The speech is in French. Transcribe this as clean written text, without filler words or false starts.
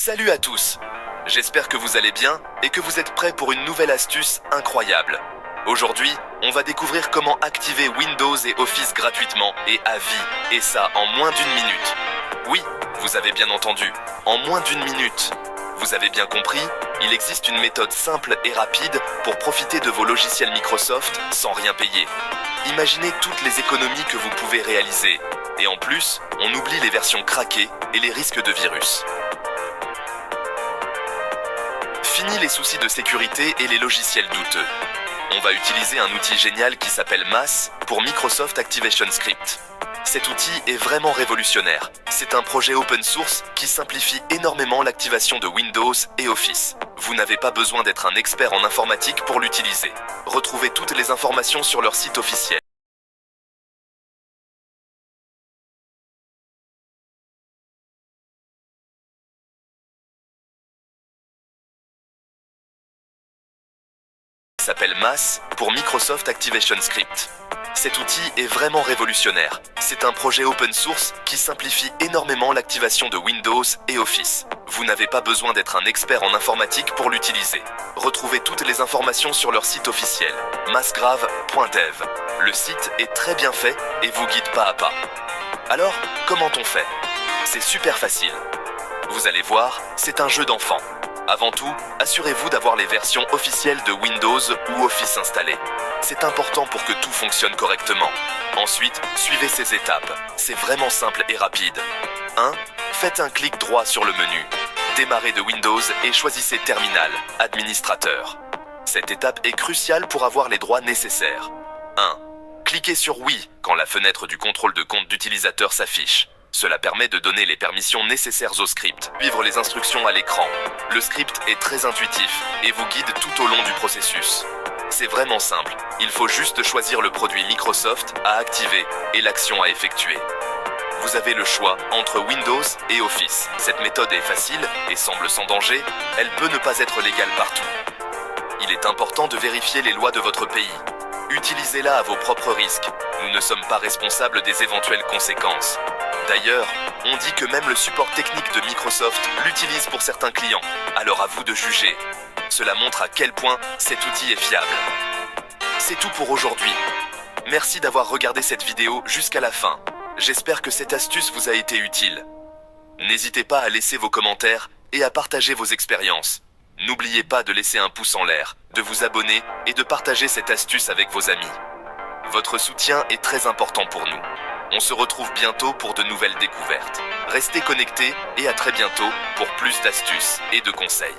Salut à tous. J'espère que vous allez bien et que vous êtes prêts pour une nouvelle astuce incroyable. Aujourd'hui, on va découvrir comment activer Windows et Office gratuitement et à vie, et ça en moins d'une minute. Oui, vous avez bien entendu, en moins d'une minute. Vous avez bien compris, il existe une méthode simple et rapide pour profiter de vos logiciels Microsoft sans rien payer. Imaginez toutes les économies que vous pouvez réaliser. Et en plus, on oublie les versions craquées et les risques de virus. Fini les soucis de sécurité et les logiciels douteux. On va utiliser un outil génial qui s'appelle MAS pour Microsoft Activation Script. Cet outil est vraiment révolutionnaire. C'est un projet open source qui simplifie énormément l'activation de Windows et Office. Vous n'avez pas besoin d'être un expert en informatique pour l'utiliser. Retrouvez toutes les informations sur leur site officiel. S'appelle MAS pour Microsoft Activation Script. Cet outil est vraiment révolutionnaire. C'est un projet open source qui simplifie énormément l'activation de Windows et Office. Vous n'avez pas besoin d'être un expert en informatique pour l'utiliser. Retrouvez toutes les informations sur leur site officiel, masgrave.dev. Le site est très bien fait et vous guide pas à pas. Alors, comment on fait? C'est super facile. Vous allez voir, c'est un jeu d'enfant. Avant tout, assurez-vous d'avoir les versions officielles de Windows ou Office installées. C'est important pour que tout fonctionne correctement. Ensuite, suivez ces étapes. C'est vraiment simple et rapide. 1. Faites un clic droit sur le menu. Démarrez de Windows et choisissez Terminal, Administrateur. Cette étape est cruciale pour avoir les droits nécessaires. 1. Cliquez sur Oui quand la fenêtre du contrôle de compte d'utilisateur s'affiche. Cela permet de donner les permissions nécessaires au script, suivre les instructions à l'écran. Le script est très intuitif et vous guide tout au long du processus. C'est vraiment simple, il faut juste choisir le produit Microsoft à activer et l'action à effectuer. Vous avez le choix entre Windows et Office. Cette méthode est facile et semble sans danger, elle peut ne pas être légale partout. Il est important de vérifier les lois de votre pays. Utilisez-la à vos propres risques. Nous ne sommes pas responsables des éventuelles conséquences. D'ailleurs, on dit que même le support technique de Microsoft l'utilise pour certains clients. Alors à vous de juger. Cela montre à quel point cet outil est fiable. C'est tout pour aujourd'hui. Merci d'avoir regardé cette vidéo jusqu'à la fin. J'espère que cette astuce vous a été utile. N'hésitez pas à laisser vos commentaires et à partager vos expériences. N'oubliez pas de laisser un pouce en l'air, de vous abonner et de partager cette astuce avec vos amis. Votre soutien est très important pour nous. On se retrouve bientôt pour de nouvelles découvertes. Restez connectés et à très bientôt pour plus d'astuces et de conseils.